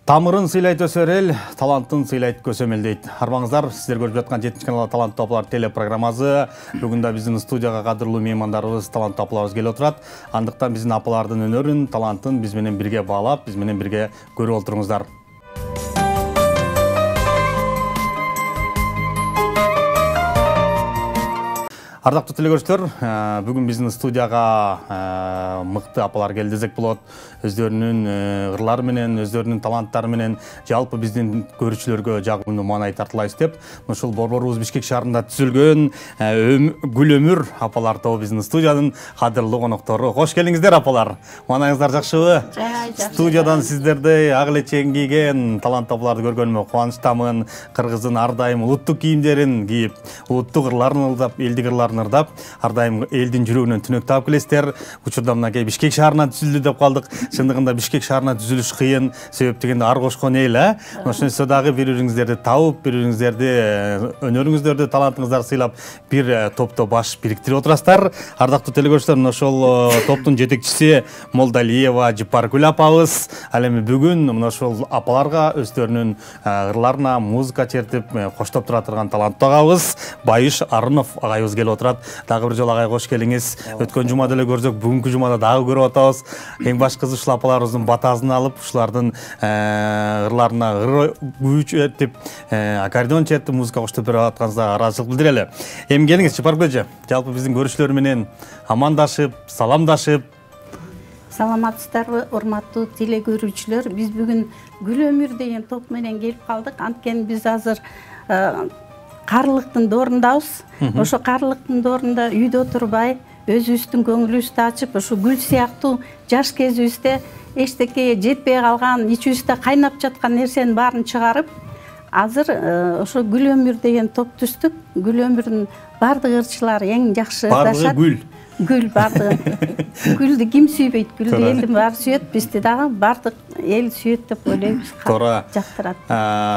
Тамырын сыйлайт өсөр эл, талантын сыйлайт көсөмел дейт. Арбаңыздар, сіздер көрүп жаткан 7 канал талант топлар телепрограммасы. Бүгүн да биздин студияга кадырлуу меймандарыбыз, талант топларыбыз келип отурат. Андыктан биздин апалардын өнөрүн, талантын биз менен бирге баалап, биз менен бирге көрүп отуруңуздар. Ардактуу телекөрүүчүлөр, бүгүн биздин студияга мыкты апалар келди десек болот. Өздөрүнүн ырлары менен, өздөрүнүн таланттары менен жалпы биздин көрүүчүлөргө жагымдуу маанай тартылайбыз деп, ушул борборубуз Бишкек шаарында түзүлгөн Гүл өмүр апалар тобу биздин студиянын кадырлуу коноктору. Кош келиңиздер апалар. Маанайыңыздар жакшыбы? Студиядан сиздерди ак эле чең кийген талант апаларды көргөнүмө кубанычтамын. Кыргыздын ар дайым улуттук кийимдерин кийип, улуттук ырларын ырдап, элдик ырларын ырдап, ар дайым элдин жүрөгүнөн түнөк таап келесиздер. Учурда мынакей Бишкек шаарынан түзүлдү деп калдык. Чындыгында Бишкек шаарына түзүлүш кыйын, себеп дегенде ар кошкон эл, ошондо дагы бири-бириңиздерди табып, бири-бириңиздерди өнөрүңүздөрдү, талантыңыздарды сыйлап, бир топто баш бириктирип отурасыздар. Ардактуу телекөрүүчүлөр, ошол топтун жетекчиси Молдалиева Жипаргүл апабыз. Ал эми бүгүн мына ошол апаларга өздөрүнүн ырларына музыка чертип, коштоп тура турган таланттуу агабыз Байыш Арынов агайыбыз келип отурат. Дагы бир жолу агай кош келиңиз. Өткөн жумада эле көрсөк, бүгүнкү жумада дагы көрүп атабыз. Эң башкысы ушул апаларыбыздын батасын алып, ушулардын ырларына ыр күй чертип, аккордеон чертип, музыка коштоп берип атканыңызга ыраазычылык билдирели. Эми келиңиз Жипаргүл эже, жалпы биздин көрүүчүлөр менен амандашып, саламдашып. Саламатсыздарбы, урматтуу телекөрүүчүлөр? Биз бүгүн Гүл өмүр деген топ менен келип калдык. Анткени биз азыр каарылыктын доорындабыз. Ошо каарылыктын доорунда үйдө отурбай, өзүбүздүн көңүлүбүздү ачып, ушу гүл сыяктуу жаш кезибизде эчтекеге жетпей калган, ичибизде кайнап жаткан нерсенин баарын чыгарып, азыр ошо Гүл өмүр деген топ түздүк. Гүл өмүрдүн бардык ырчылары эң жакшы ырдашат. Гүл бардыгы. Гүлдү ким сүйбөйт? Гүлдү элдин баары сүйөт, бизди дагы бардык эл сүйөт деп ойлойбуз. Туура. Жактырат.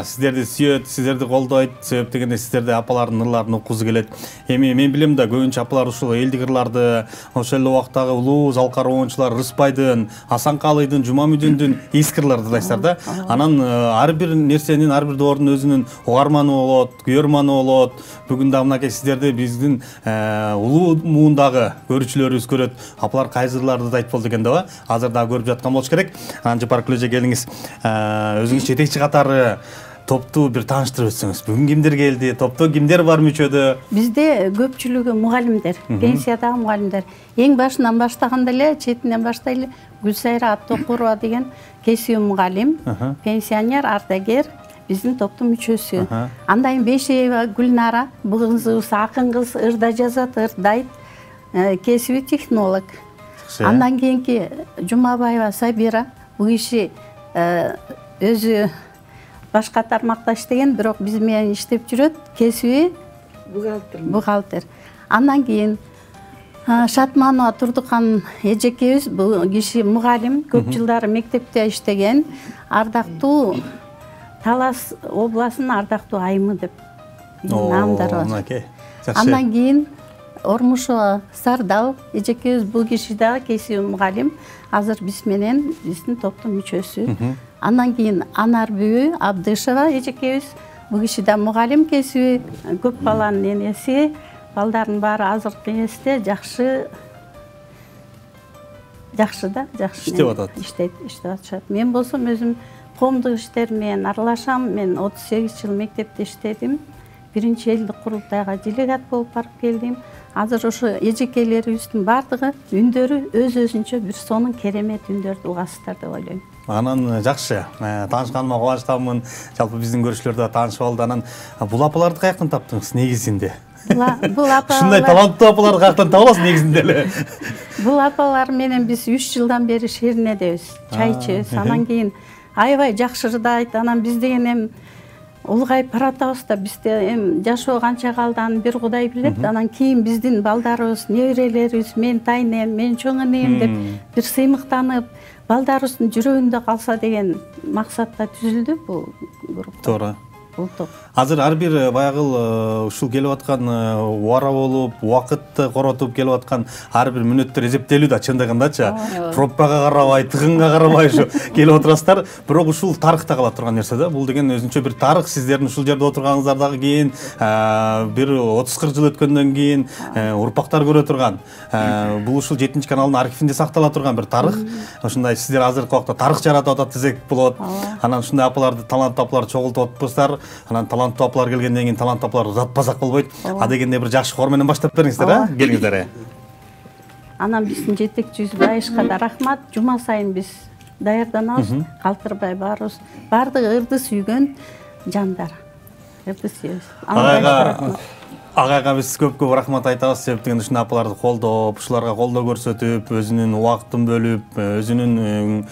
Сиздерди сүйөт, сиздерди колдойт, себеп дегенде сиздерде апалардын ырларын уккузу келет. Эми мен билем да, көбүнчө апалар ушул элдик ырларды, ошол эле убактагы улуу залкар оюнчулар Рыспайдын, Асанкалыйдын, Жумамүдүндүн эски ырларын ырдайсыздар да. Анан ар бир нерсенин, ар бир доордун өзүнүн угарманы болот, күйөрманы болот. Бүгүн да мынакей сиздерди биздин улуу муундагы көрүүчүлөрүбүз көрөт. Апалар кайсы ырларды айтып болду экен деп, азыр дагы көрүп жаткан болуш керек. Анан Жипаргүл эже келиңиз. Өзүңүз жетекчи катары топту бир тааныштырып өтсөңүз. Бүгүн кимдер келди? Топто кимдер бар мүчөдө? Бизде көпчүлүгү мугалимдер, пенсиядагы мугалимдер. Эң башынан баштаганда эле, четинен баштайлы Гүлсайра Аттокурова деген кесип мугалим, пенсионер, ардагер, биздин топтун мүчөсү. Андан кийин Бейшеева Гүлнара, бул кызыбыз акын кыз, ырда жазат, ырдайт, кесиби технолог. Андан кийинки Жумабаева Сабира, бул киши өзү башка тармакта иштеген, бирок биз менен иштеп жүрөт, кесиби бухгалтер. Андан кийин Шатманова Турдукан эжекебиз, бул киши мугалим, көп жылдары мектепте иштеген, ардактуу Талас областынын ардактуу айымы деп наамдары бар. Андан кийин Ормушова Сардал эжекебиз, бул киши дагы кесиби мугалим, азыр биз менен биздин топтун мүчөсү. Андан кийин Анар Бүбү Абдышева эжекебиз, бул киши да мугалим, кесиби көп баланын энеси, балдардын баары азыркы кезде жакшы да, жакшы иштеп атышат. Мен болсом өзүм коомдук иштер менен аралашам. Мен 38 жыл мектепте иштедим. Биринчи элдик курултайга делегат болуп барып келдим. Азыр ошо эжекелерибиздин бардыгы үндөрү өз-өзүнчө бир сонун керемет үндөрдү угасыздар деп ойлойм. Анан жакшы, таанышканыма кубанычтамын. Жалпы биздин көрүүчүлөр да таанышып алды. Анан бул апаларды каяктан таптыңыз негизинде? Бул апалар ушундай таланттуу апаларды каяктан таба аласыз негизинде эле? Бул апалар менен биз 3 жылдан бери шеринедебиз, чай ичебиз. Анан кийин аябай жакшы ырдайт. Анан биз деген эми улгайып баратабыз да, бизде эми жашоо канча калды, аны бир Кудай билет. Анан кийин биздин балдарыбыз, неберелерибиз, мен тайнем, мен чоң энем деп бир сыймыктанып, балдарыбыздын жүрөгүндө калса деген максатта түзүлдү бул группа. Туура. улуттук. Азыр ар бир баягы ушул келип аткан убара болуп, убакытты коротуп келип аткан ар бир мүнөттөр эсептелүү да чындыгындачы. Пробкага карабай, тыгынга карабай ушу келип отурасыздар. Бирок ушул тарыхта кала турган нерсе да. Бул деген өзүнчө бир тарых. Сиздердин ушул жерде отурганыңыздар дагы кийин бир 30-40 жыл өткөндөн кийин урпактар көрө турган. Бул ушул 7 каналдын архивинде сактала турган бир тарых. Ушундай сиздер азыркы убакта тарых жаратып атат десек болот. Анан ушундай апаларды, таланттуу апаларды чогултуп атпыздар. Анан таланттуу апалар келгенден кийин таланттуу апалар узатпасак болбойт. Адегенде бир жакшы кор менен баштап бериңиздер, келиңиздер. Анан биздин жетекчибиз Айышка да рахмат. Жума сайын биз даярданабыз, калтырбай барыбыз. Бардыгы ырды сүйгөн жандар. Ырды сүйөбүз. Агайга биз көп рахмат айтабыз. Себеп дегенде ушундай апаларды колдоп, ушуларга колдоо көрсөтүп, өзүнүн убактын бөлүп, өзүнүн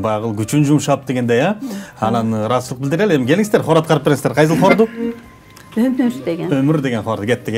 баягы күчүн жумшап дегенде, анан ыраазычылык билдирели. Эми келиңиздер, хор аткарып бериңиздер. Кайсыл хорду? Өмүр деген. Өмүр деген хорду кеттик.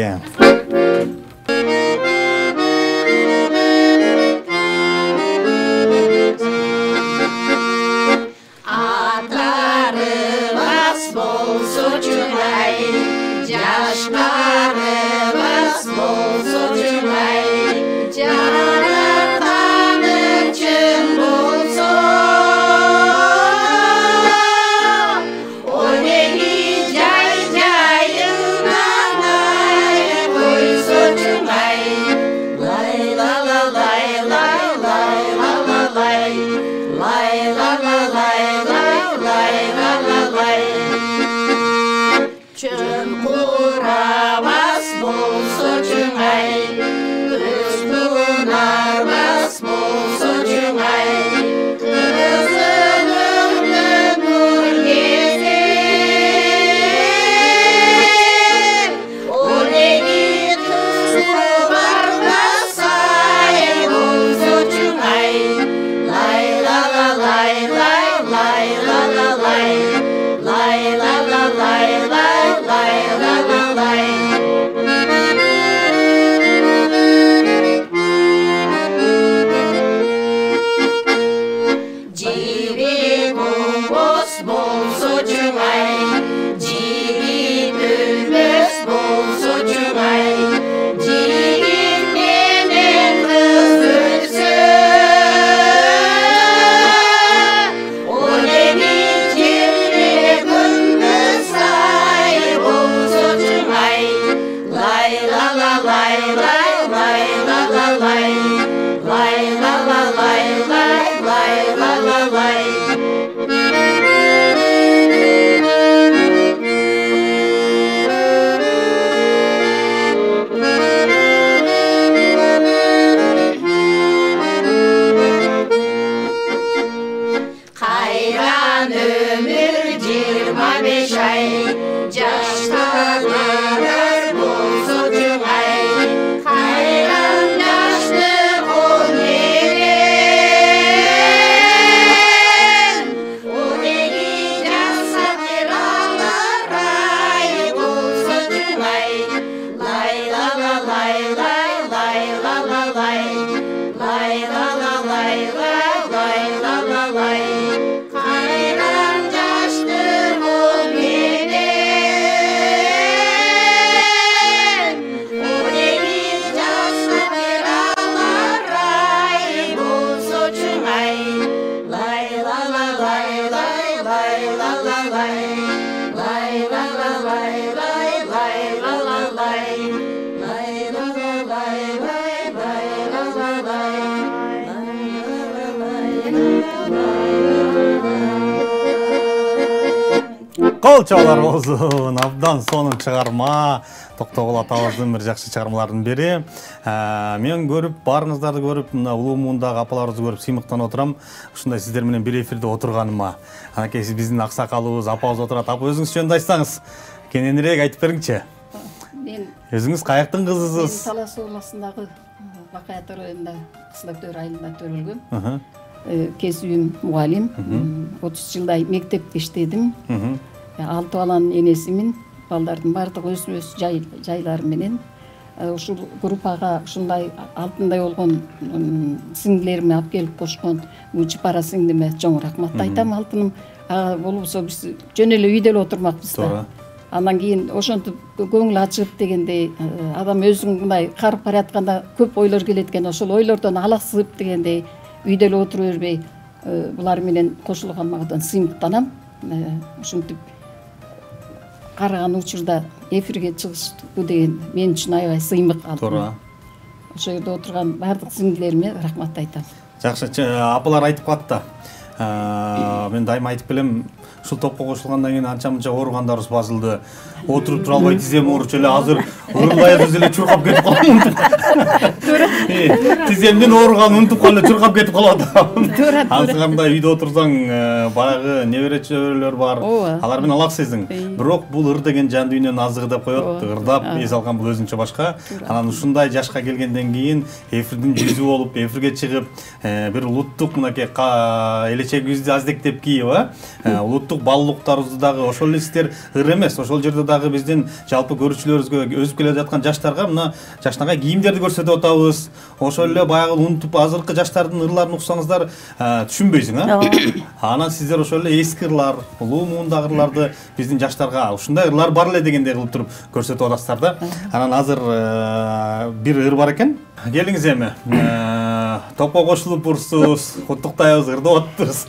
Кол чабалар болсун, абдан сонун чыгарма. Токтогул атабыздын бир жакшы чыгармаларынын бири. Мен көрүп, баарыңыздарды көрүп, мына улуу муундагы апаларыбызды көрүп сыймыктанып отурам. Ушундай сиздер менен бир эфирде отурганыма. Анакей биздин аксакалыбыз, апабыз отурат. Апа өзүңүз жөнүндө айтсаңыз, кененирээк айтып бериңчи. Мен өзүңүз каяктын кызысыз? Мен Талас областындагы Бакаят районунда Кызылөктөр айылында төрөлгөм. Кесибим мугалим. 30 жылдай мектепте иштедим. 6 баланын энесимин. Балдардын бардыгы өз жайлары менен ушул группага ушундай алтындай болгон сиңдилериме алып келип кошкон Жыпара сиңдиме чоң рахмат айтам. Алтыным болбосо биз жөн эле үйдө эле отурмакпыз да. Андан кийин ошентип көңүл ачып дегендей адам өзүң мындай карып баратканда көп ойлор келет экен. Ошол ойлордон алаксып дегендей үйдө эле отура бербей булар менен кошулганмадан сыймыктанам. Ошентип караган учурда эфирге чыгыштуу деген мен үчүн аябай сыймык алды. Туура. Ошол жерде отурган бардык сиңдилериме рахмат айтам. Жакшы, апалар айтып калды. Мен дайыма айтып келем, ушул топко кошулгандан кийин анча-мынча ооругандарыбыз басылды. Отуруп тура албай тизем ооруч эле, азыр ырылайбыз эле чуркап кетип калам. Тиземден ооруган унутуп калып чуркап кетип калат. Азыркандай үйдө отурсаң, баягы небере-чөбөрөлөр бар. Алар менен алаксыйсың. Бирок бул ыр деген жан дүйнөнүн азыгы деп коет. Ырдап эс алган бул өзүнчө башка. Анан ушундай жашка келгенден кийин эфирдин жүзү болуп, эфирге чыгып, бир улуттук мынакей элечегибизди аздектеп кийип, улуттук баалуулуктарыбызды дагы ошол эле сиздер ыр эмес, ошол жерде дагы биздин жалпы көрүүчүлөрүбүзгө өсүп келе жаткан жаштарга мына жашнагай кийимдерди көрсөтүп атабыз. Ошол эле баягы унутуп азыркы жаштардын ырларын уксаңыздар түшүнбөйсүң, Анан сиздер ошол эле эски ырлар, улуу муундагы ырларды биздин жаштарга ушундай ырлар бар эле дегендей кылып туруп көрсөтүп атасыздар да. Анан азыр бир ыр бар экен. Келиңиз эми. Топко кошулуп урсуз, куттуктайбыз, ырдап атпыз.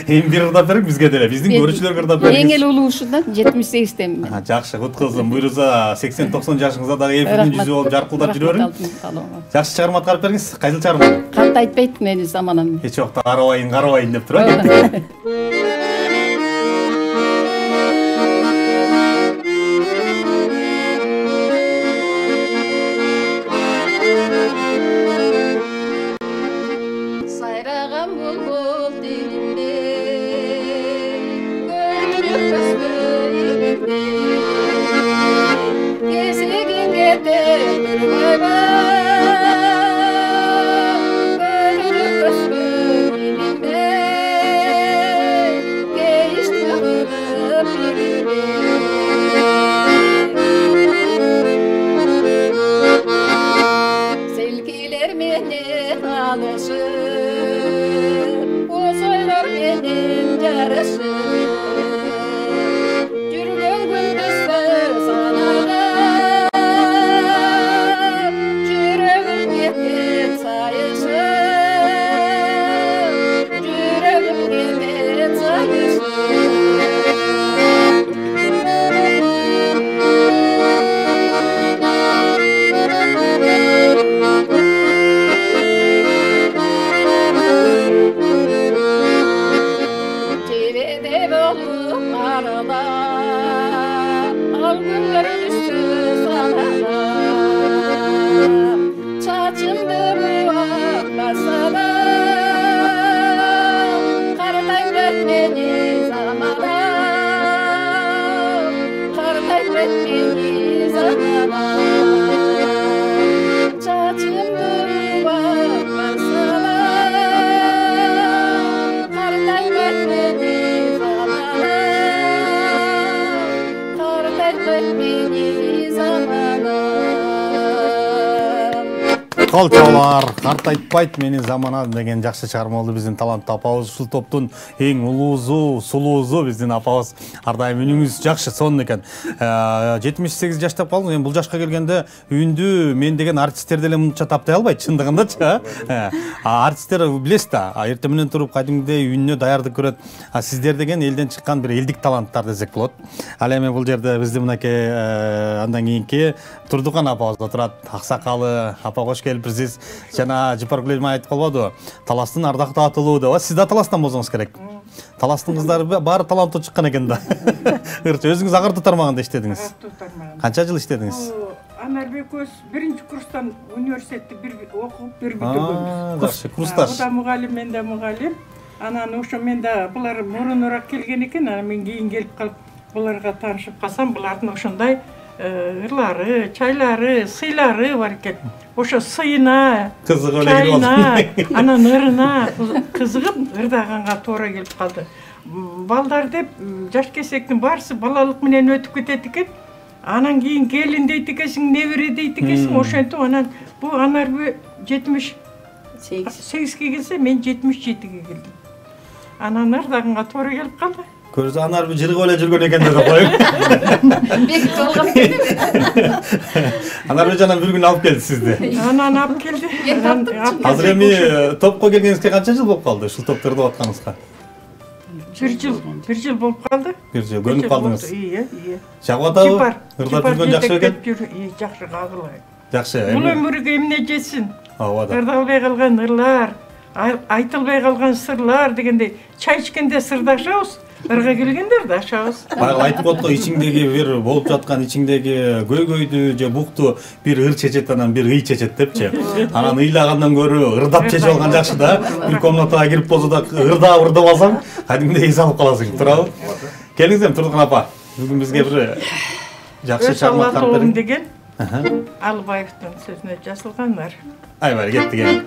Эми бир ырдап бериң бизге деле, биздин көрүүчүлөргө ырдап бериңиз. Эң эле улуушундан 78-тен. Жакшы, куткузсун. Буйруса 80-90 жашыңызда дагы эфирдин жүзү болуп жаркылдап жүрө бериң. Жакшы чыгарма аткарып бериңиз. Кайсыл чыгарма? Кат айтпайт мени заманам. Эч убакта карабайын деп турат. Колчолар, картайтпайт мени замана деген жакшы чыгарма болду. Биздин таланттуу апабыз, ушул топтун эң улуусу, сулуусу биздин апабыз. Ар дайым үнүңүз жакшы сонун экен. 78 жаштап калдым. Эми бул жашка келгенде үйүндү мен деген артисттер деле мынча таптай албайт, чындыгындачы. Артисттер билесиз да, эртең менен туруп кайдымгыдей үйүнө даярдык көрөт. Сиздер деген элден чыккан бир элдик таланттар десек болот. Ал эми бул жерде биздин мынакей андан кийинки Турдукан апабыз отурат. Аксакалы апа кош келипсиз. Жана Жыпар Гүлежман айтып калбадыбы? Таластын ардактуу атылуу деп. Сиз да таластан болсоңуз керек. Таластын кыздары баары таланттуу чыккан экен да. Өзүңүз Агартуу тармагында иштедиңиз. Канча жыл иштедиңиз? Анарбек өз биринчи курстан университетти бир окуп бир бүтүргөнбүз. Жакшы, курсташ. О да мугалим, мен да мугалим. Анан ошо мен да булар мурунураак келген экен, анан мен кийин келип калып буларга таанышып калсам, булардын ошондой ырлары, чайлары, сыйлары бар экен. Ошо сыйына, чайына, анан ырына кызыгып ырдаганга туура келип калды. Балдар деп жаш кесектин баарысы балалык менен өтүп кетет экен. Анан кийин келин дейт экенсиң, небере дейт экенсиң, ошентип анан бу Анарбү 78-ге келсе, мен 77-ге келдим. Анан ырдагынга туура келип калды. Көрсө Анарбү жыргып эле жүргөн экен деп коюп. Бекит болгон экен. Анарбү жанан бир күн алып келди сизди. Анан алып келди. Азыр эми топко келгениңизге канча жыл болуп калды? Ушул топто ырдап атканыңызга? 1 жыл болуп калды. 1 жыл көнүп калдыңыз. Iya. Жагып атабы? Ырдап жүргөн жакшы экен? Жакшы кагылай. Жакшы. Бул өмүргө эмне жетсин? Ооба. Ырдалбай калган ырлар, айтылбай калган сырлар дегендей, чай ичкенде сырдашабыз, ырга келгенде ырдашабыз. Баягы айтып отко, ичиңдеги бир болуп жаткан ичиңдеги көйгөйдү же букту бир ыр чечет, анан бир ый чечет депчи. Анан ыйлагандан көрө ырдап чечип алган жакшы да. Бир комнатага кирип болсо да ырдап алсаң, кадимдей эс алып каласың, туурабы? Келиңиз Тургун апа. Бүгүн бизге бир жакшы чагымат тарып бериң деген Албаевдин сөзүнө жазылгандар. Айбар кетти ген.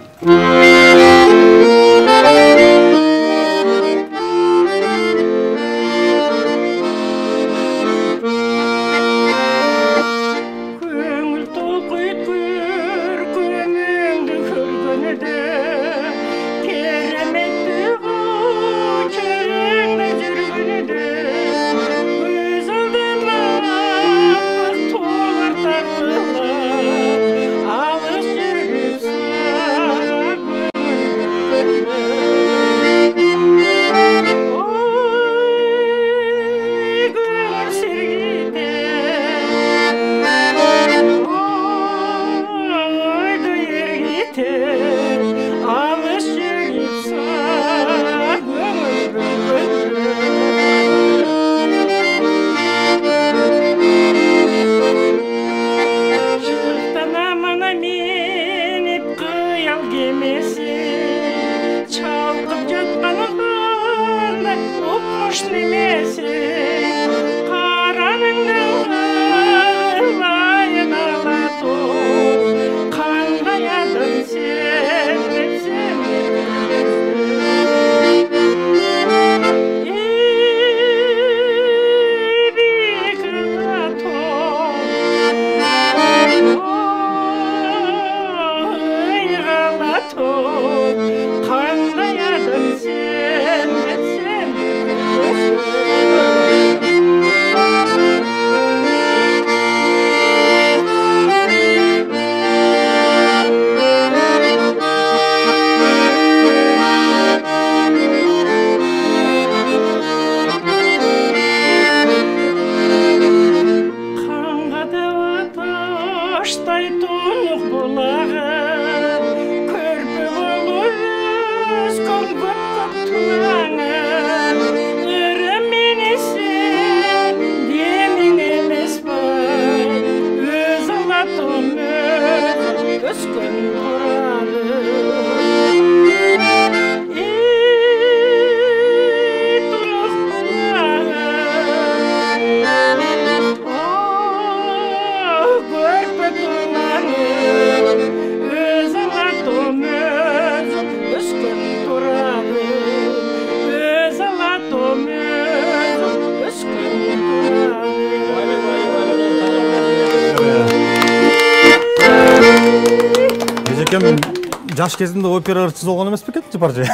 Жаш кезинде опера ырчысы болгон эмес бекен, Жапаржы?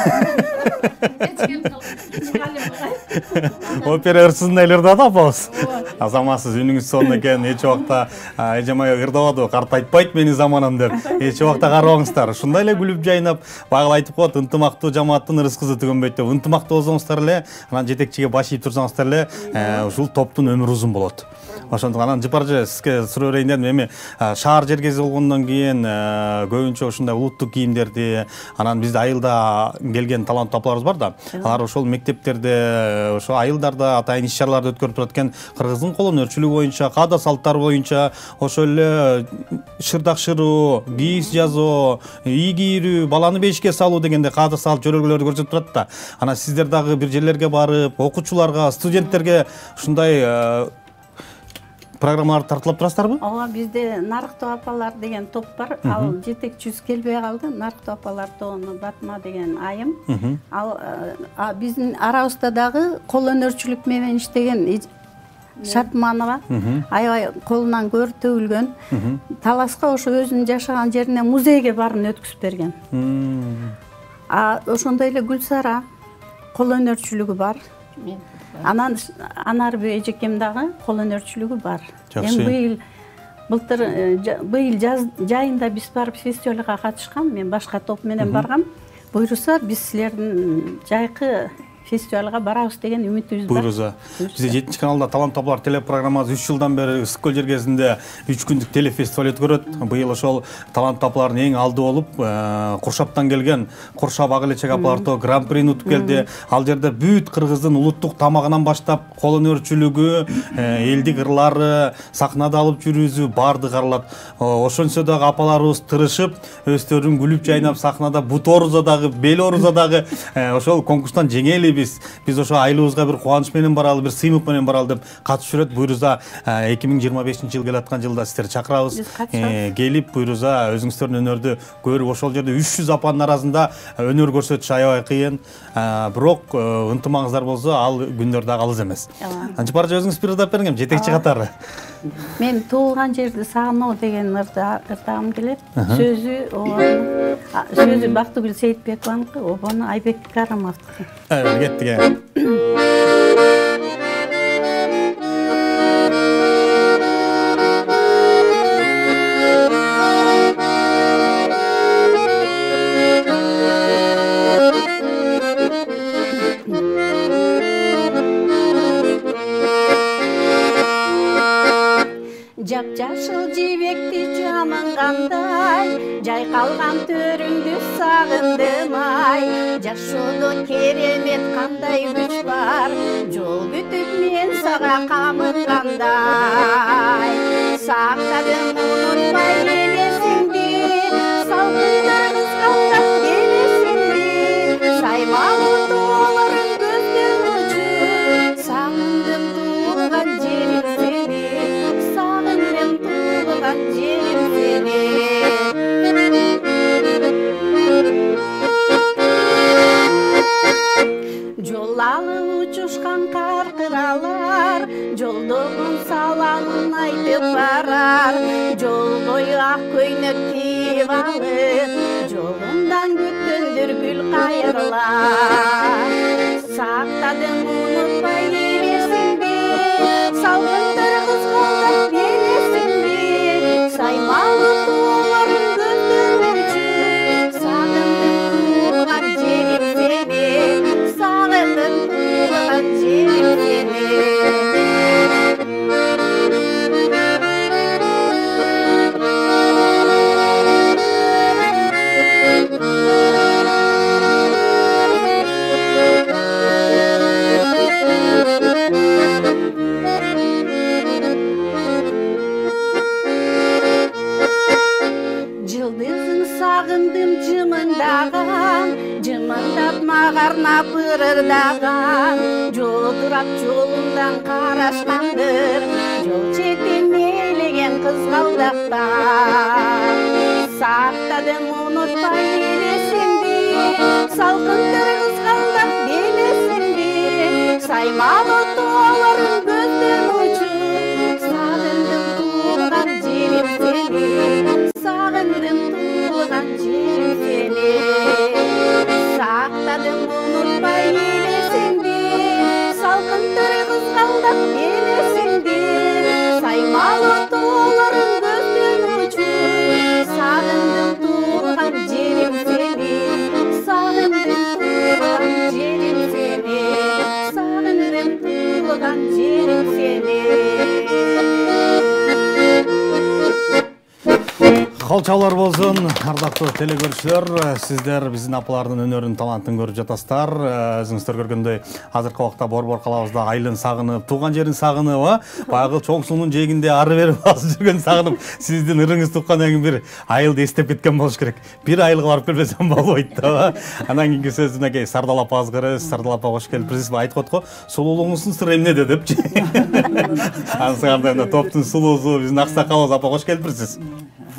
Опера ырчысын эле ырдады апабыз. Азаматсыз үнүңүз сонун экен, эч убакта эжемай ырдабады, карт айтпайт мени заманам деп. Эч убакта карабаңыздар. Ушундай эле күлүп жайнап, багыл айтып коет, ынтымактуу жамааттын ырыскысы түгөнбөйт деп. Ынтымактуу болсоңуздар эле, анан жетекчиге баш ийип турсаңыздар эле, ушул топтун өмүрү узун болот. Ошондуктан анан Жапаржы сизге суроо берейин дедим. Эми шаар жергези болгондон кийин көбүнчө ушундай улуттук кийимдерди, анан бизде айылда келген таланттуу апаларыбыз бар да. Алар ошол мектептерде, ошо айылдарда атайын иш-чараларды өткөрүп турат экен. Кыргыздын кол өнөрчүлүгү боюнча, каада салттар боюнча, ошол эле шырдак шыруу, кийиз жазуу, ий кийирүү, баланы бешикке салуу дегенде каада салт жөрөлгөлөрдү көрсөтүп турат да. Анан сиздер дагы бир жерлерге барып, окуучуларга, студенттерге ушундай программалар тартылып турасыздарбы? Ооба, бизде Нарыктуу апалар деген топ бар. Ал жетекчиси келбей калды. Нарыктуу апалар тобунун Батма деген айым. Ал биздин арабызда дагы кол өнөрчүлүк менен иштеген Шатманова, аябай колунан көрүп төгүлгөн. Таласка ошо өзүнүн жашаган жерине музейге барын өткүзүп берген. Ошондой эле Гүлсара кол өнөрчүлүгү бар. Анан Анарбек эжекем дагы кол өнөрчүлүгү бар. Эми быйыл жаз жайында биз барып фестивалга катышкан, мен башка топ менен баргам. Буйруса биз силердин жайкы фестивалга барабыз деген үмүтүбүз бар. Буйруза. Бизде 7 каналда Талант Таплар телепрограммасы 3 жылдан бери Ысык көл жергесинде 3 күндүк телефестиваль өткөрөт. Быйыл ошол Талант Таплардын эң алды болуп, Куршаптан келген Куршап Агылечек апаларто гран-прини утуп келди. Ал жерде бүт кыргыздын улуттук тамагынан баштап, кол өнөрчүлүгү, элдик ырлары, сахнада алып жүрүүсү баардыгы каралат. Ошончо дагы апаларыбыз тырышып, өздөрүн күлүп жайнап сахнада бут оруза дагы, бел оруза дагы ошол конкурстан жеңели биз ошо айлыбызга бир кубаныч менен баралы, бир сыймык менен баралы деп катышып жүрөт. Буйруза 2025-жыл келаткан жылда сиздерди чакырабыз. Келип буйруза өзүңүздөрдүн өнөрдү көрүп, ошол жерде 300 апанын арасында өнөр көрсөтүш аябай кыйын. Бирок ынтымагыңыздар болсо, ал күндөр дагы алыс эмес. Анчы барча өзүңүз бир ырдап бериңем, жетекчи катары. Мен туулган жерди сагынуу деген ырдагым келет. Сөзү Бактыгүл Сейитбекованыкы, обону Айбек Карымовдуку. Кеттик. Жап-жашыл жебекти жамынгандай, жайкалган төрүңдү сагындым ай. Жашоодо керемет кандай күч бар, жол күтүп мен сага камыккандай. Сактадым унутпай элесиңди, салкындар кызгандап келесиңди. Саймалуу тоолорун көздөн учу, сагындым туулган жерим сени. Туулган жерим сени. Жол алып учушкан каркыралар, жолдогун саламын айтып барар. Жол бою ак көйнөк кийип алып, жолундан күткөндүр гүл кайрылар. Сактадым унутпай элесиңди, салкындар кызгандап элесиңди. Саймалуу тоолорун көздөн учу, сагындым туулган жерим сени. Сагындым туулган жерим сени. Сагындым жымындаган, жымындап мага арнап ырырдаган. Жолдурап жолундан карашкандыр, жол четин элеген кызгалдактан. Сактадым унутпай элесиңди, салкындар кызгалдап белесиңди. Саймалуу тоолорун көздөн учу, сагындым туулган жерим сени. Сагындым туулган жерим сени. Сактадым унутпай элесиңди, салкындар кызгалдап элесиңди. Саймалуу тоолорун көздөн учу, сагындым туулган жерим сени. Сагындым туулган жерим сени. Сагындым туулган жерим сени. Калчалар болсун, ардактуу телекөрүүчүлөр, сиздер биздин апалардын өнөрүн, талантын көрүп жатасыздар. Өзүңүздөр көргөндөй, азыркы убакта Борбор калабызда айылын сагынып, тууган жерин сагынып, баягы чоң суунун жээгинде ары бери басып жүргөн сагынып, сиздин ырыңыз туккандан кийин бир айылды эстеп кеткен болуш керек. Бир айылга барып келбесем болбойт да. Анан кийинки сөз мынакей Сардал апабызга беребиз. Сардал апа кош келипсиз. Айтып аткан сулуулугуңуздун сыры эмнеде депчи. Ансыганда топтун сулуусу биздин аксакалыбыз апа кош келипсиз.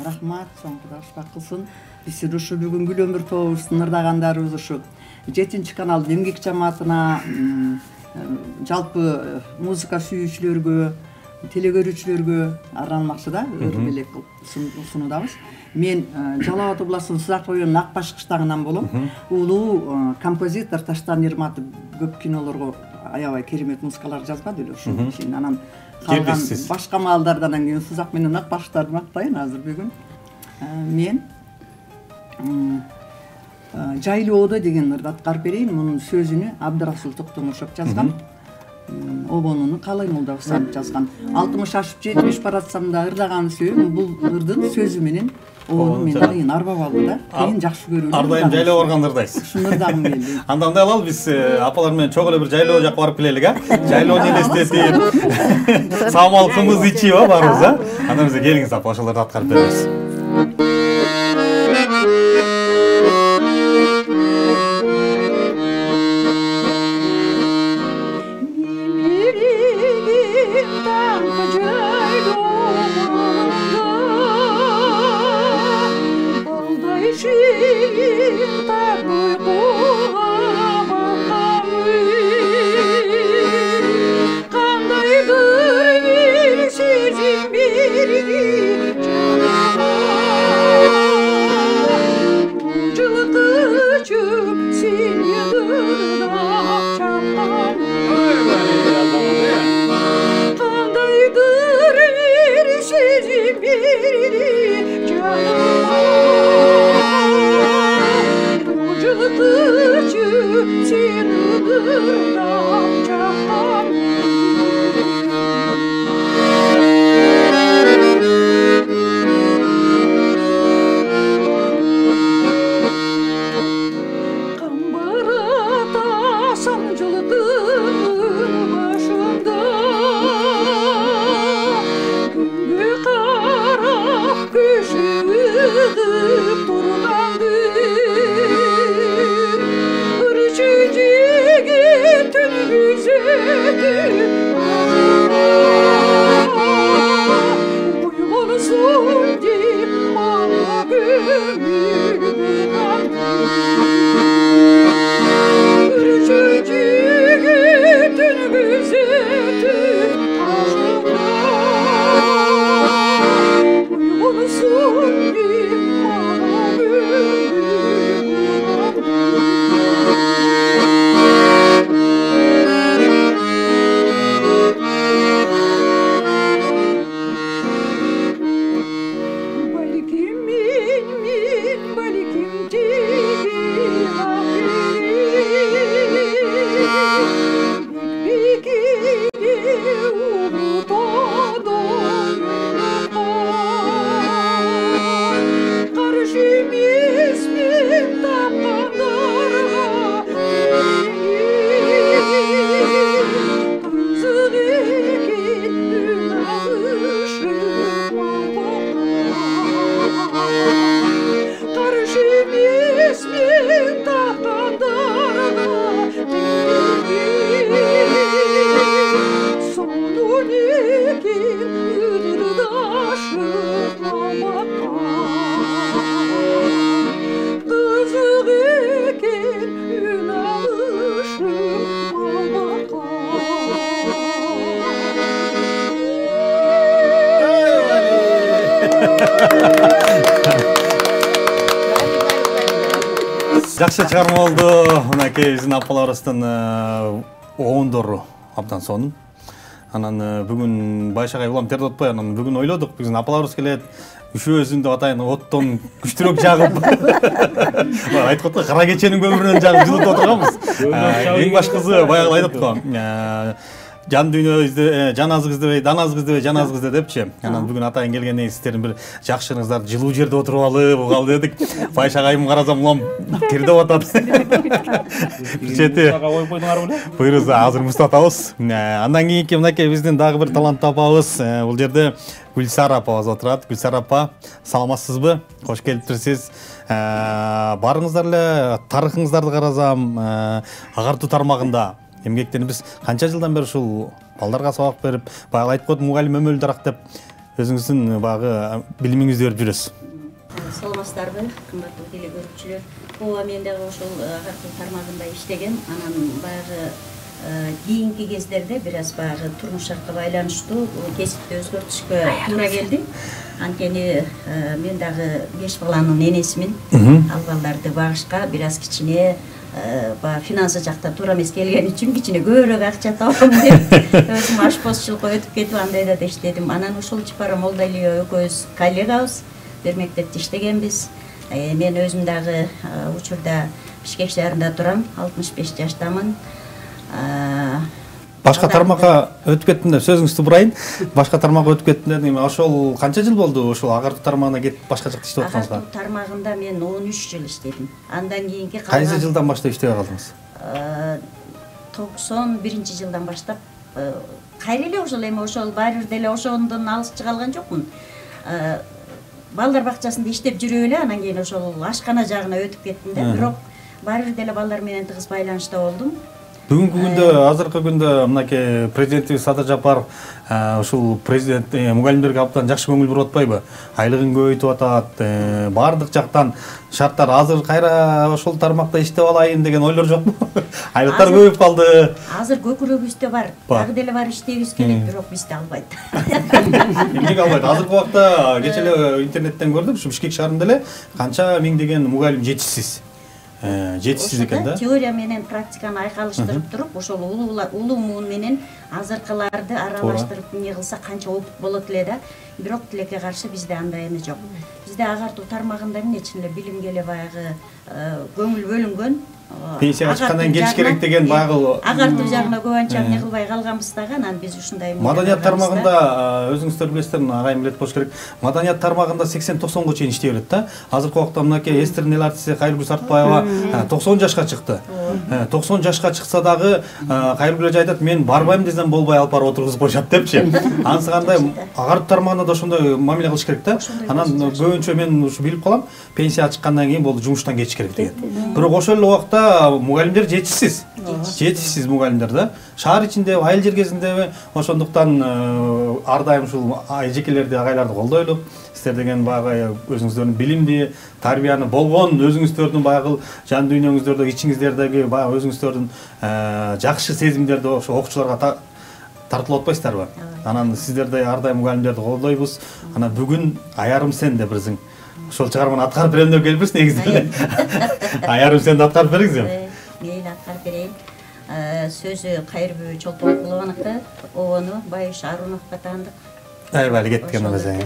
Рахмат, соңгуда ушпак кылсын. Биз ушу бүгүн Гүл өмүр тобубуздун ырдагандарыбыз ушу 7 канал эмгек жамаатына жалпы музыка сүйүүчүлөргө, телегөрүүчүлөргө арналмакчы да, ыр белек сунуудабыз. Мен Жалал Ата областынын Сызак районунун Ак Баш кыштагынан болом. Улуу композитор Таштан Нирматов көп кинолорго аябай керемет музыкалар жазбады эле ушул киши. Анан калган башка маалдардан кийин Сызак менен Ак Баштарды мактайын азыр бүгүн. Мен Жайлоодо деген ырды аткарып берейин. Мунун сөзүнү Абдырасул Токтомушев жазган. Обонуну Калай Молда Усанов жазган. 60 ашып 70 баратсам да ырдаган сөйүм бул ырдын сөзү менен обону мен кыйын арбап алды да. Кыйын жакшы көрүлүп. Ардайым жайлоо барган ырдайсыз. Ушуну ырдагым келди. Анда андай кылалы, биз апалар менен чогуу эле бир жайлоо жакка барып келелик, Жайлоону элестетип, самалкымызды ичип барыбыз, Анда бизге келиңиз апа, ошолорду аткарып беребиз. Жакшы чыгарма болду. Мынакей биздин апаларыбыздын оондору абдан сонун. Анан бүгүн Байшагай улам терде отпой, анан бүгүн ойлодук, биздин апаларыбыз келет, үшөөсүн деп атайын, оттон күчтүрөөк жагып. Айтып атты, кара кеченин көмүрүнөн жагып жылытып отурганбыз. Эң башкысы баягы айтып атты. Жан дүйнөбүздү жан азык издебей, дан азык издебей, жан азык изде депчи. Анан бүгүн атайын келгенден сиздердин бир жакшырыңыздар жылуу жерде отуруп алып, угал дедик. Байшагайым карасам улам тирдеп атат. Чети. Буйруза азыр мустатабыз. Андан кийинки мынакей биздин дагы бир таланттуу апабыз. Бул жерде Гүлсара апабыз отурат. Гүлсара апа, саламатсызбы? Кош келиптирсиз. Барыңыздар эле тарыхыңыздарды карасам, агартуу тармагында эмгектенип канча жылдан бери ушул балдарга сабак берип, баягы айтып койдум, мугалим өмөлдарак деп өзүңүздүн баягы билимиңизди берип жүрөсүз. Саламатсыздарбы, кымбаттуу телекөрүүчүлөр. Ооба, мен дагы ошол агартуу тармагында иштеген, анан баягы кийинки кездерде бир аз баягы турмуш шартка байланыштуу кесипти өзгөртүшкө туура келди. Анткени мен дагы 5 баланын энесимин. Ал балдарды багышка бир аз кичине баягы финансы жакта туура эмес келген үчүн кичине көбүрөөк акча табам деп өзүм ашпозчулукка өтүп кетип андайда да иштедим. Анан ушул Чапара Молдалиева экөөбүз коллегабыз, бир мектепте иштегенбиз. Мен өзүм дагы учурда Бишкек шаарында турам, 65 жаштамын. Башка тармакка өтүп кеттим деп сөзүңүздү бурайын. Башка тармакка өтүп кеттим деп, ошол канча жыл болду ошол агартуу тармагына кетип башка жакта иштеп атканыңызга? Агартуу тармагында мен 13 жыл иштедим. Андан кийинки Кайсы жылдан баштап иштеп калдыңыз? 91-жылдан баштап кайра эле ошол эми ошол баары бир деле ошондон алыс чыга алган жокмун. Балдар бакчасында иштеп жүрүп эле анан кийин ошол ашкана жагына өтүп кеттим да, бирок баары бир деле балдар менен тыгыз байланышта болдум. Бүгүнкү күндө, азыркы күндө мынакей президентибиз Садыр Жапаров ушул президент мугалимдерге абдан жакшы көңүл буруп атпайбы? Айлыгын көбөйтүп атат, баардык жактан шарттар азыр кайра ошол тармакта иштеп алайын деген ойлор жокпу? Айлыктар көбөйүп калды. Азыр көкүрөгүбүздө бар, дагы деле бар иштегибиз келет, бирок бизде албайт. Эмнеге албайт? Азыркы убакта кече эле интернеттен көрдүм, ушу Бишкек шаарында эле канча миңдеген мугалим жетишсиз. Жетишсиз экен да. Теория менен практиканы айкалыштырып туруп, ошол улуу муун менен азыркыларды аралаштырып эмне кылса канча опыт болот эле да. Бирок тилекке каршы бизде андай эме жок. Бизде агартуу тармагында эмне чын эле билимге эле баягы көңүл бөлүнгөн. Пенсияга чыккандан кел керек деген баягы агартуу жагына көп анча эмне кылбай калганбыз дагы, анан биз ушундай маданият тармагында өзүңүздөр билесиздер, агайым билет болуш керек. Маданият тармагында 80-90га чейин иштей берет да. Азыркы убакта мынакей эстердин эл артисти Кайыргүл Сартбаева 90 жашка чыкты. 90 жашка чыкса дагы Кайыргүл эже айтат, мен барбайм десем болбой алып барып отургузуп коюшат депчи. Анысы кандай агартуу тармагында да ошондой мамиле кылыш керек да. Анан көбүнчө мен ушу билип калам, пенсияга чыккандан кийин болду жумуштан кетиш керек деген. Бирок ошол эле убакта мугалимдер жетишсиз. Жетишсиз мугалимдер да. Шаар ичинде, айыл жергесиндеби, ошондуктан ар дайым ушул эжекелерди, агайларды колдойлу. Сиздер деген баягы өзүңүздөрдүн билимди, тарбияны болгон, өзүңүздөрдүн баягы жан дүйнөңүздөрдө, ичиңиздердеги баягы өзүңүздөрдүн жакшы сезимдерди ошо окуучуларга тартылып атпайсыздарбы? Анан сиздерде ар дайым мугалимдерди колдойбуз. Анан бүгүн аярым сен деп бирсиң. Ошол чыгарманы аткарып берем деп келипсиз негизи. Аярым сенди аткарып бериңиз. Мейли аткарып берейин. Сөзү Кайырбүй Чолтонкулованыкы, обону Байыш Аруновго таандык. Айбалы кеттик анда сен.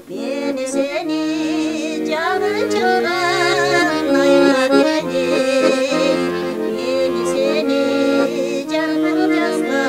Meni seni canım yazma,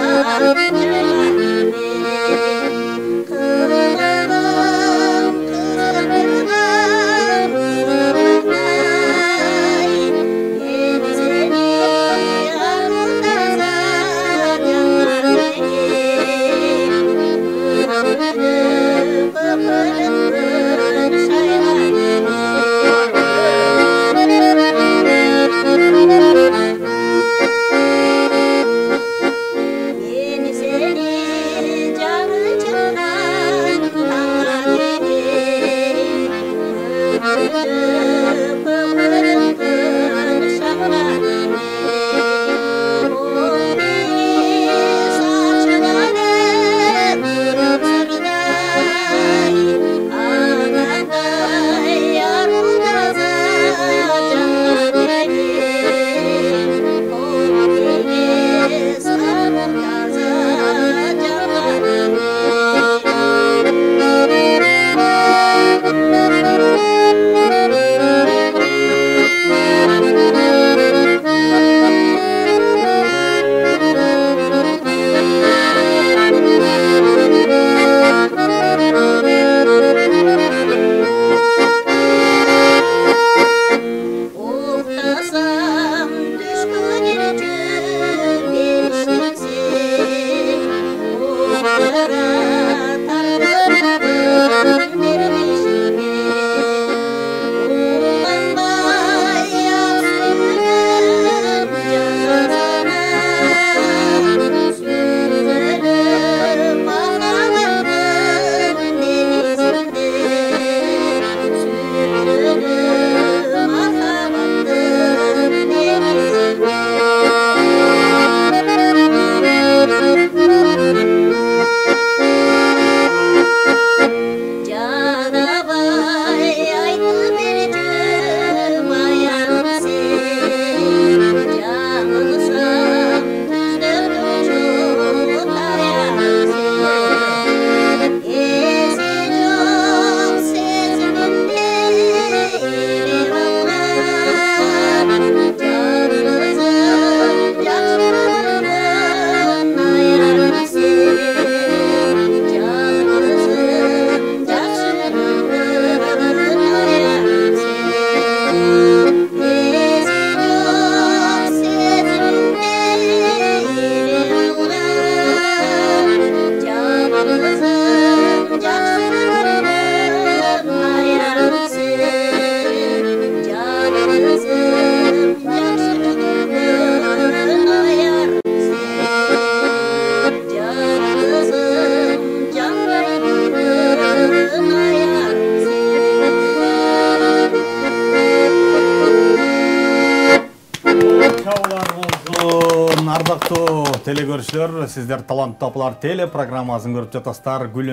Ардактуу телегөрүүчүлөр, сиздер таланттуу апалар теле программасын көрүп жатасыздар. Гүл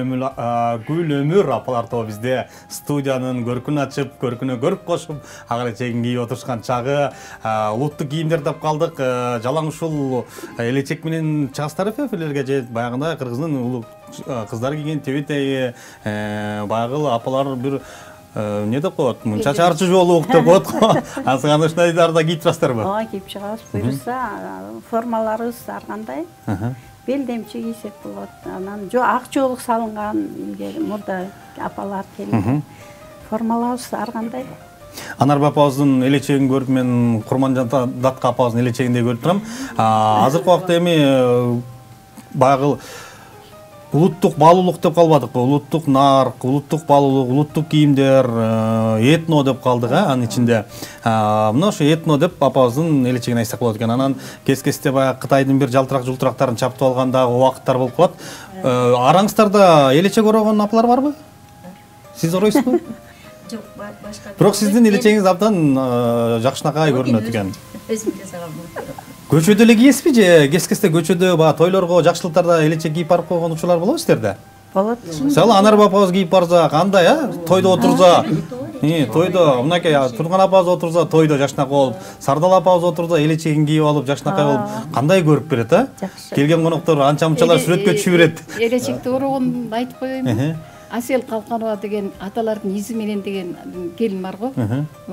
өмүр апалар тобу бизде студиянын көркүн ачып, көркүнө көрк кошуп, ага элечегин кийип отурушкан чагы улуттук кийимдер тап калдык. Жалаң ушул элечек менен чыгасыздар эфелерге же баягындай кыргыздын улук кыздары кийген тебетеги баягы апалар бир не деп коет, мынча чарчы жолук деп коет го. Ансыган ушундайларды кийип турасыздарбы? Ооба, кийип чыгабыз. Буюрса, формаларыбыз ар кандай. Белдемчи кийсек болот. Анан ак жоолук салынган илгери мурда апалар келген. Формаларыбыз ар кандай. Анарбай апабыздын элечегин көрүп, мен Курманжан Датка апабыздын элечегиндей көрүп турам. Азыркы убакта эми баягы улуттук баалуулук деп калбадыкпы? Улуттук нарк, улуттук баалуулук, улуттук кийимдер, этно деп калдык, анын ичинде. Мына ошо этно деп апабыздын элечегин айтсак болот экен. Анан кес-кесте баягы Кытайдын бир жалтырактарын чаптып алгандагы убакыттар болуп калат. Араңыздарда элечек орогон апалар барбы? Сиз ороосузбу? Жок, башка. Бирок сиздин элечегиңиз абдан жакшынакай көрүнөт экен. Өзүм жасагам. Көчөдө эле кийесизби же кес-кесте көчөдө баягы тойлорго, жакшылыктарда элечек кийип барып койгон учурлар болобу сиздерде? Болот. Мисалы Анарбай апабыз кийип барса, кандай, тойдо отурса, тойдо мынакей Турган апабыз отурса, тойдо жакшынакай болуп, Сардал апабыз отурса, элечегин кийип алып, жакшынакай болуп, кандай көрүп берет, Жакшы. Келген коноктор анча-мунчалар сүрөткө түшүп берет. Элечекти орогонду айтып коеюн. Асел Калканова деген аталардын изи менен деген келин бар го.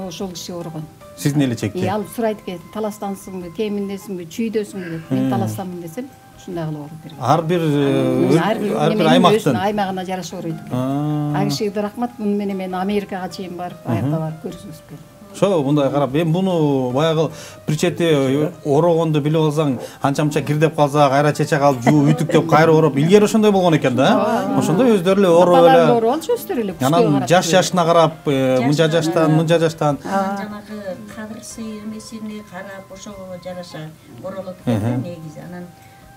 Ошол киши орогон. Сиздин элечекти. Алып сурайт экен, таластансыңбы, кеминдесиңби, чүйдөсүңбү деп. Мен таластанмын десем, ушундай кылып ороп берген. Ар бир аймактын аймагына жараша оройт экен. А кишиге рахмат, муну менен мен Америкага чейин барып, аякта барып көрсөтүп бердим. Ошо мындай карап, эми буну баягы бир чети орогонду билип алсаң, анча-мунча кирдеп калса, кайра чечек алып жууп, ütүктөп, кайра ороп, илгери ошондой болгон экен да. Ошондой өздөрү эле ороп эле. Ороп алчу өздөрү эле. Анан жашына карап, мынча жаштан. Жанагы кадыр эмесине карап, ошого жараша оролот экен негизи. Анан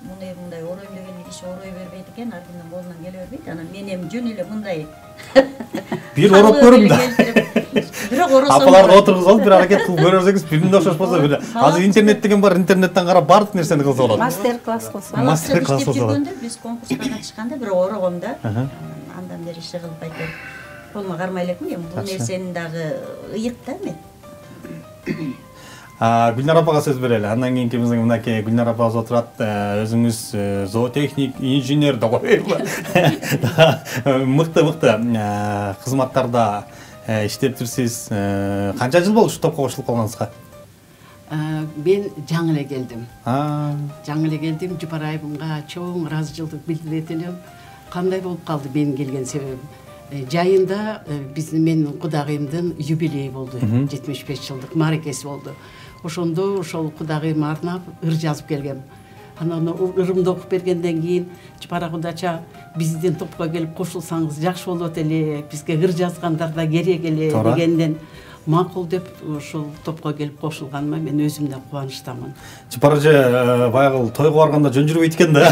мындай орой билген киши орой бербейт экен, ардынан колунан келе бербейт. Анан мен эми жөн эле мындай Бир ороп көрүм да. Бирок оросом. Апаларды отургузуп алып, бир аракет кылып көрөрсөңүз, биримде окшошпосо бир. Азыр интернет деген бар, интернеттен карап бардык нерсени кылса болот. Мастер-класс кылса. Мастер-класс кылса болот. Биз конкурска катышканда бир орогом да. Андан бери иши кылып айтып, колума кармай элекмин, эми бул нерсени дагы ыйык да мен. Гүлнар апага сөз берели. Андан кийинки биздин мынакей Гүлнар апабыз отурат. Өзүңүз зоотехник, инженер да коелу. Мыкты кызматтарда иштеп жүрсүз. Канча жыл болду ушу топко кошулуп калганыңызга? Мен жаңы эле келдим. Жаңы эле келдим, Жупар айбымга чоң ыраазычылык билдирет элем. Кандай болуп калды менин келген себебим? Жайында менин кудагыйымдын юбилейи болду. 75 жылдык мааракеси болду. Ошондо ошол кудагыйыма арнап ыр жазып келгем. Анан ырымды окуп бергенден кийин Жупара кудача биздин топко келип кошулсаңыз жакшы болот эле, бизге ыр жазгандар да керек эле дегенден макул деп ошол топко келип кошулганыма мен өзүм да кубанычтамын. Жупар эже баягы тойго барганда жөн жүрбөйт экен да.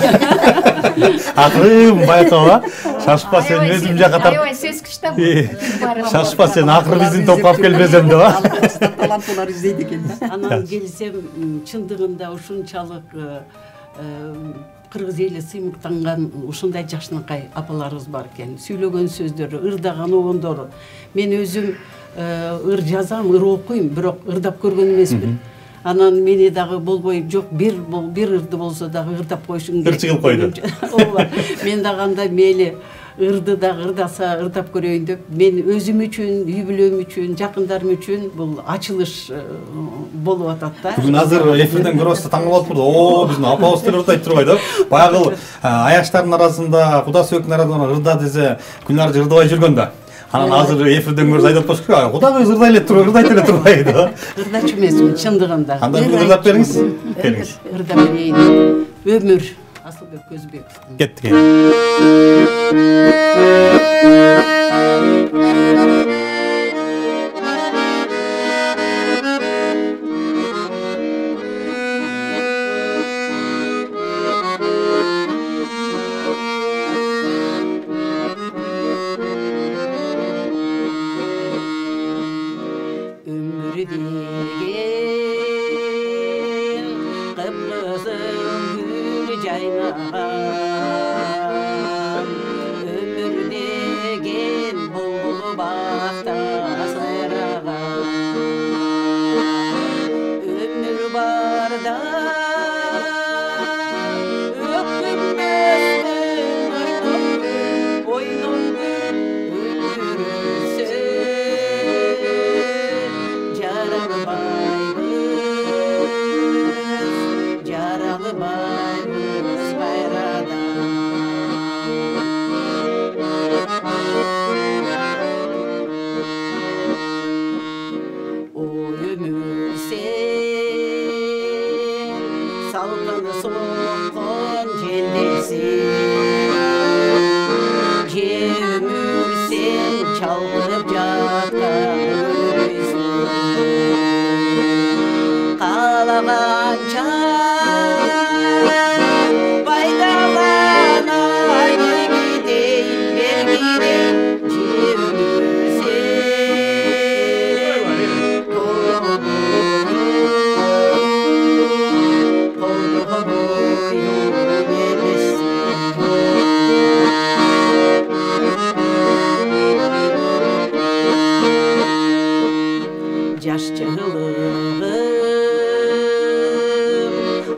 Акырын байкаба, шашпа сен өзүм жака тартып. Аябай сөз күчтө. Шашпа сен акыры биздин топко алып келбесем деп. Таланттуулар издейт экен да. Анан келсем чындыгында ушунчалык кыргыз эли сыймыктанган ушундай жакшынакай апаларыбыз бар экен. Сүйлөгөн сөздөрү, ырдаган огондору. Мен өзүм ыр жазам, ыр окуйм, бирок ырдап көргөн эмесмин. Анан мени дагы болбой, жок бир ырды болсо дагы ырдап коюшуң керек. Ыр чыгып койду. Ооба. Мен дагы андай мейли ырды дагы ырдаса ырдап көрөйүн деп, мен өзүм үчүн, үй бүлөм үчүн, жакындарым үчүн бул ачылыш болуп атат да. Бүгүн азыр эфирден көрөсүз таң калып турду. Биздин апабыз деле ырдайт турбайбы? Баягы аяштардын арасында, куда сөктүн арасында ырда десе, Гүлнар ырдабай жүргөн да. Анан азыр эфирден көрсө айтып атпашпы? Кудагы ырдайт эле турбайбы? Ырдачу эмесмин чындыгында. Анда бир ырдап бериңиз. Келиңиз. Ырдап берейин. Өмүр Асылбек Көзбеков. Кеттик. Ömür деген kıpkızıl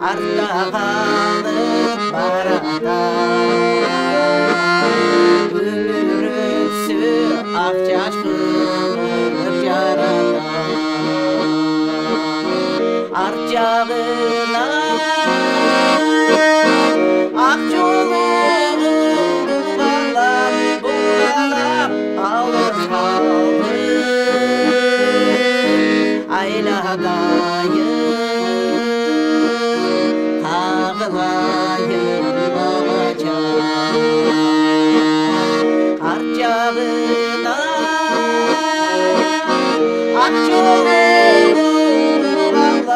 артта қалып барата өмір өтсі ақ шашқылар жарата арт жағына ақ жолығын бұғалап алып қалды айладайын қағылайын балача арт жағына ақ жолығын бұғалап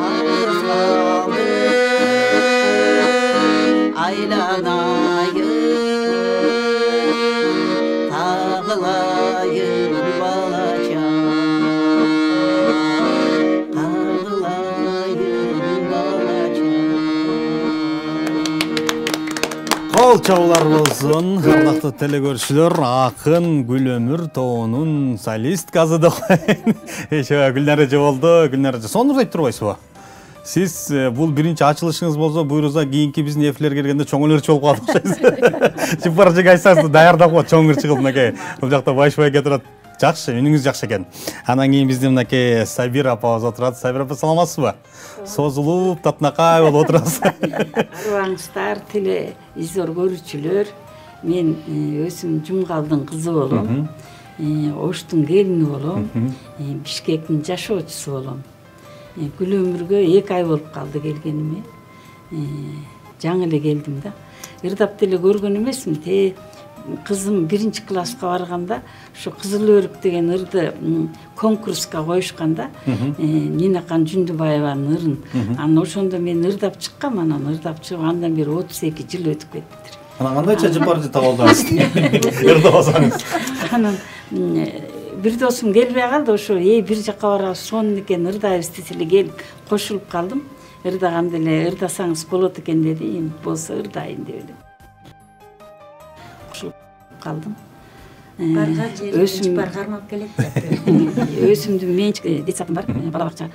алып қалды айладайын қағылайын балача Кол чабуулар болсун, ардактуу телекөрүүчүлөр, акын Гүлөмүр тобунун солисткасы да Гүлнар эже болду. Гүлнар эже, сонун айтып турбайсызбы? Сиз бул биринчи ачылышыңыз болсо, буйруза кийинки биздин эфирлерге келгенде чоң ырчы болуп калдык окшойсуз. Чыпар жеге айтсаңыз даярдап коет, чоң ырчы кылдым эке. Бул жакта байшыбай кетип атат. Жакшы, үнүңүз жакшы экен. Анан кийин биздин мынакей Сабира апабыз отурат. Сабира апа, саламатсызбы? Созулуп, татынакай болуп отурасыз. Арыбаңыздар, телевизор көрүүчүлөр. Мен өзүм Жумгалдын кызы болом. Оштун келини болом. Бишкектин жашоочусу болом. Гүлөмүргө 2 ай болуп калды келгениме. Жаңы эле келдим да. Ырдап деле көргөн эмесмин. Кызым 1 класска барганда ушу Кызыл өрүк деген ырды конкурска коюшканда Нинакан Жүндүбаеванын ырын. Анан ошондо мен ырдап чыккам, анан ырдап чыгып андан бери 32 жыл өтүп кетиптир. Анан кандайча жыпарды таап алдыңыз? Ырдабасаңыз. Анан бир досум келбей калды, ошо бир жакка барабыз, сонун экен ырдайбыз десе келип кошулуп калдым. Ырдаганда эле ырдасаңыз болот экен деди, эми болсо ырдайын деп эле. Калдым. Өзүм кармап келет. Өзүмдүн мен детсадым бар, бала бакча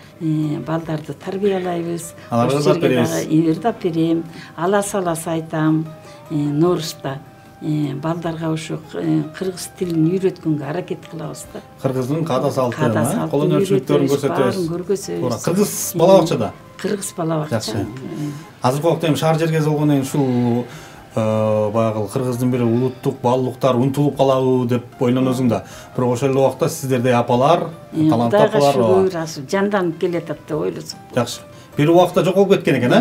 балдарды тарбиялайбыз. Ырдап берем, алас айтам, Норушта. Балдарга ошо кыргыз тилин үйрөткөнгө аракет кылабыз да. Кыргыздын каада салтын, колун өрчүлүктөрүн көрсөтөбүз. Кыргыз бала бакчада. Кыргыз бала бакча. Азыркы убакта эми шаар жерге болгондон кийин ушул баягы кыргыздын бир улуттук баалуулуктар унутулуп калабы деп ойлоносуң да. Бирок ошол эле убакта сиздердей апалар, таланттуу апалар жанданып келатат деп ойлосуң. Жакшы. Бир убакта жоголуп кеткен экен,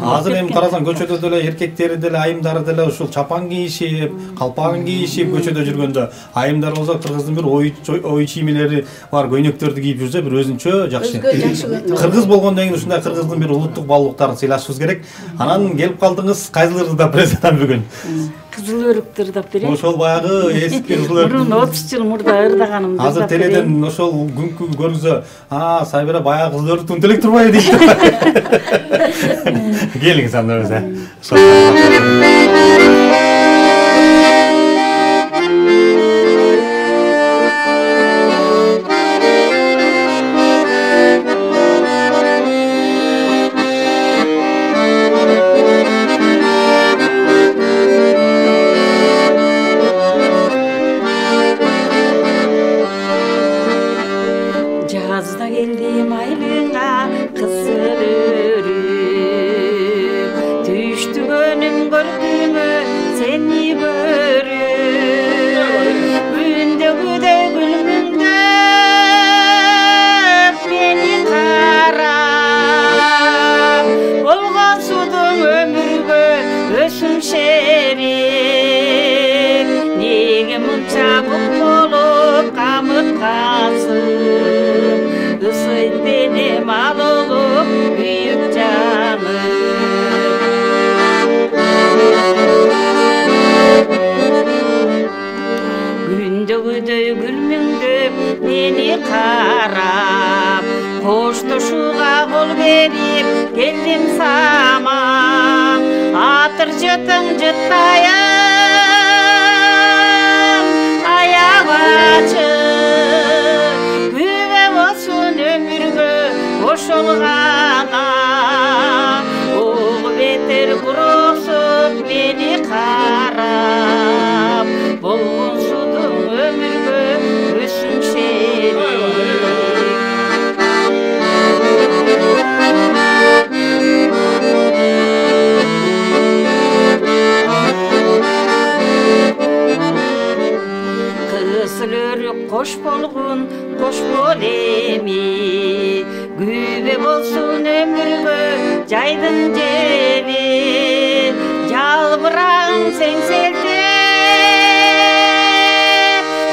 Азыр эми карасаң көчөдө деле эркектери деле, айымдары деле ушул чапан кийишип, калпагын кийишип көчөдө жүргөндө, айымдар болсо кыргыздын бир ой чиймелери бар көйнөктөрдү кийип жүрсө, бир өзүнчө жакшы. Кыргыз болгондон кийин ушундай кыргыздын бир улуттук баалуулуктарын сыйлашыбыз керек. Анан келип калдыңыз, кайсыларды да презентан бүгүн? Кызыл өрүктү ырдап берем. Ошол баягы эски кызыл өрүк. Мурун 30 жыл мурда ырдаганымды ырдап берем. Азыр теледен ошол күнкү көрүнсө, Сабира баягы кызыл өрүктү унутуп турбайбы дейт. Келиңиз анда өзү. Жазда келдим айлыңа кызыл түштүгөнүм көрдүмө сени көрүп үндөгүдөй күлмүңдөп мени карап болгон судун өмүргө өсүм шерик неге мынча бук болуп камыркасың ысыйт денем алылып күйүп жаным күндөгүдөй күлмүңдөп мени карап коштошууга кол берип келдим сама атыр жытың жыттайын аяк ачып күбө болсун өмүргө кошулган koş bolgun koş bol emi Gübe bolsun ömürgө jaydın jeli Жалбырағың сеңселте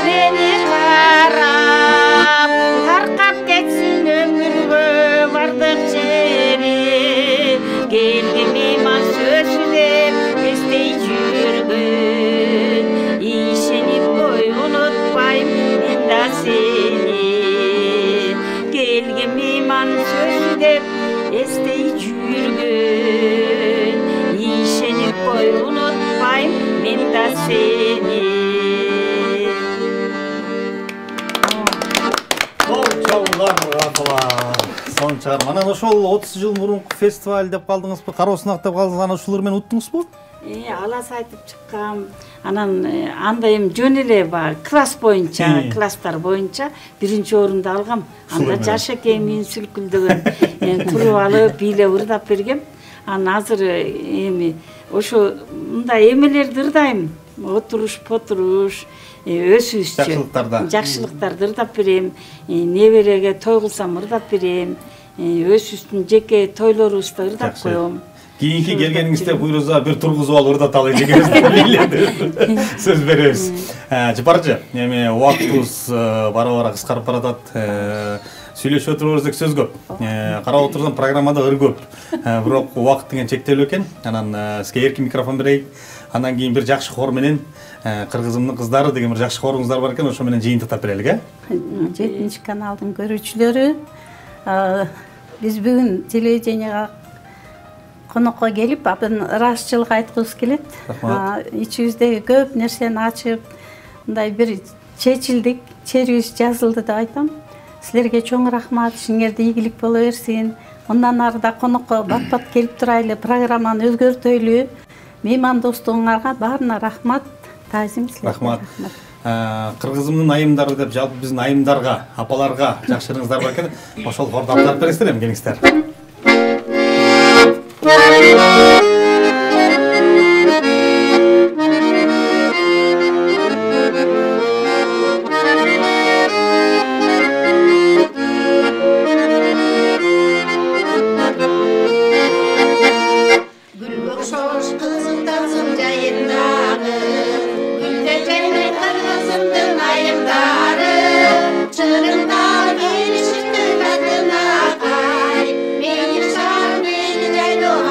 Мені қарап Тарқап кетсін өміргө бардық жері Келген мейман сөзі деп естей жүргін Ишеніп қой ұнытпайым мен да сені Келген мейман сөзі деп естей жүргін Ишеніп қой ұнытпайым мен да сені Сонча анан ошол 30 жыл мурунку фестиваль деп калдыңызбы, кароосунак деп калдыңыз, анан ушулар менен уттуңузбу? Алас айтып чыккам. Анан анда эми жөн эле баягы класс боюнча, класстар боюнча биринчи орунду алгам. Анда жаш экем мен сүлкүлдөгөн, туруп алып, бийлеп ырдап бергем. Анан азыр эми ошо мындай эмелерди ырдайм. Отуруш, потуруш, өсүүчү жакшылыктарды ырдап берем. Небереге той кылсам ырдап берем. Өсүүчүн жеке тойлорубузда ырдап коем. Кийинки келгениңизде буйруза бир тургузуп алып ырдаталы дегенибизди сөз беребиз. Жапаржы, эми убактыбыз бара-бара кыскарып баратат. Сүйлөшүп отурбуздек сөз көп. Карап отурсам программада ыр көп. Бирок убакыт деген чектелүү экен. Анан сизге эркин микрофон берейик. Андан кийин бир жакшы хор менен Кыргызымдын кыздары деген бир жакшы хоруңуздар бар экен, ошо менен жыйынтыктап берелик, 7 каналдын көрүүчүлөрү, биз бүгүн телевиденияга конокко келип, абдан ыраазычылык айткыбыз келет. Ичибиздеги көп нерсени ачып, мындай бир чечилдик, черибиз жазылды деп айтам. Силерге чоң рахмат, ишиңерде ийгилик боло берсин. Мындан ары да конокко бат-бат келип турайлы, программаны өзгөртөйлү. Мейман достуңарга баарына рахмат, таазим силерге. Рахмат. Кыргызымдын айымдары деп жалпы биздин айымдарга, апаларга жакшы ырыңыздар бар экен. Ошол хорду алып бересиздер эми келиңиздер.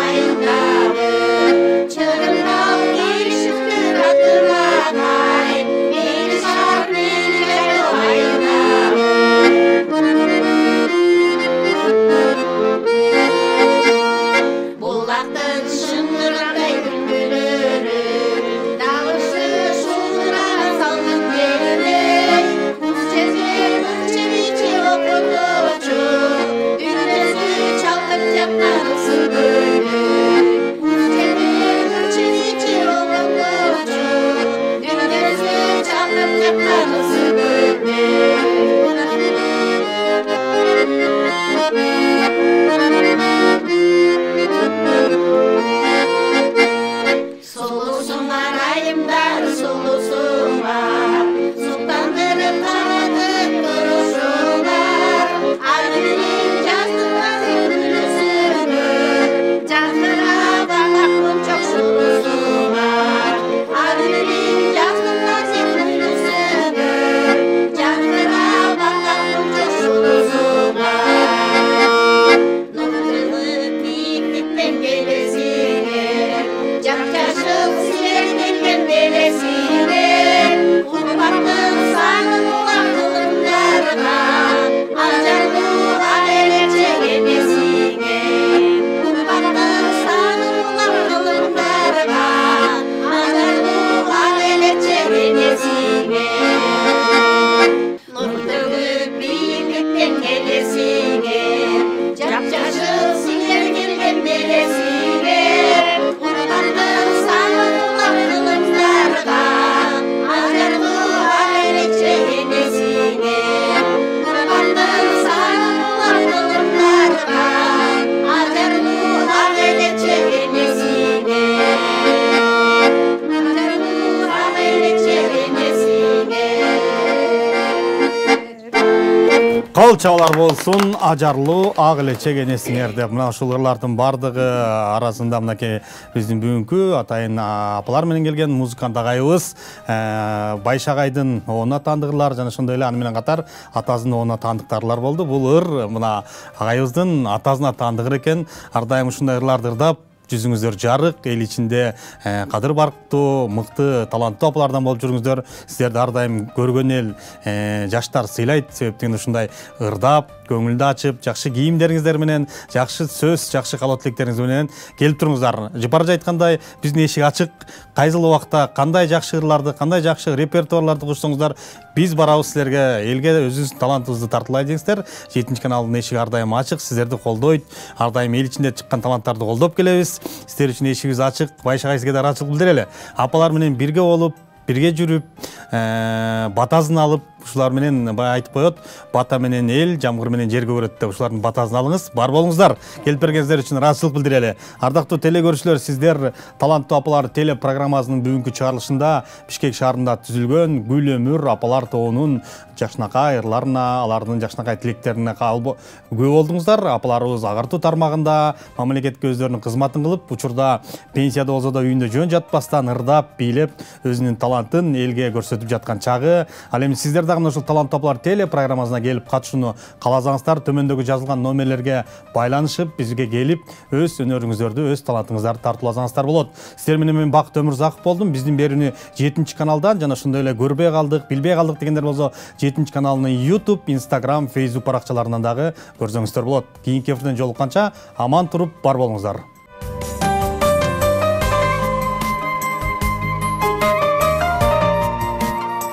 Ayımlar Кол чабалар болсун, ажарлуу ак эле чегенесиңер деп мына ушул ырлардын бардыгы арасында мынакей биздин бүгүнкү атайын апалар менен келген музыкант агайыбыз Байша агайдын оона таандыгырлар жана ошондой эле аны менен катар атасынын оона таандыктарлар болду. Бул ыр мына агайыбыздын атасына таандыгыр экен. Ар дайым ушундай ырларды ырдап жүзүңүздөр жарык, эл ичинде кадыр барктуу, мыкты, таланттуу апалардан болуп жүрүңүздөр. Сиздерди ар дайым көргөн эл жаштар сыйлайт. Себептен ушундай ырдап, көңүлдү ачып, жакшы кийимдериңиздер менен, жакшы сөз, жакшы каалоо тилектериңиз менен келип туруңуздар. Жыпар айткандай, биздин эшик ачык. Кайсыл убакта кандай жакшы ырларды, кандай жакшы репертуарларды кушсоңуздар, биз барабыз силерге, элге өзүбүздүн талантыбызды тартуулай деңиздер. 7 каналдын эшиги ар дайым ачык, сиздерди колдойт. Ар дайым эл ичинде чыккан таланттарды колдоп келебиз. Сиздер үчүн эшигибиз ачык. Байша агайсызга да ыраазычылык билдирели. Апалар менен бирге болуп, бирге жүрүп, батасын алып, ушулар менен баягы айтып коет, бата менен эл, жамгыр менен жер көгөрөт деп ушулардын батасын алыңыз, бар болуңуздар. Келип бергениңиздер үчүн ыраазычылык билдирели. Ардактуу теле көрүүчүлөр, сиздер таланттуу апалар теле программасынын бүгүнкү чыгарылышында Бишкек шаарында түзүлгөн Гүл өмүр апалар тобунун жакшынакай ырларына, алардын жакшынакай тилектерине күбө болдуңуздар. Апаларыбыз агартуу тармагында мамлекетке өздөрүнүн кызматын кылып, учурда пенсияда болсо да үйүндө жөн жатпастан ырдап, бийлеп, өзүнүн талантын элге көрсөтүп жаткан чагы. Ал эми сиздер дагы ушул таланттуу апалар теле программасына келип катышууну кааласаңыздар, төмөндөгү жазылган номерлерге байланышып, бизге келип, өз өнөрүңүздөрдү, өз талантыңыздарды тартууласаңыздар болот. Сиздер менен мен Бакыт Өмүрзаков болдум. Биздин берүүнү 7 каналдан жана ошондой эле көрбөй калдык, билбей калдык дегендер болсо 7 каналынын YouTube, Instagram, Facebook баракчаларынан дагы көрсөңүздөр болот. Кийинки эфирден жолукканча аман туруп бар болуңуздар.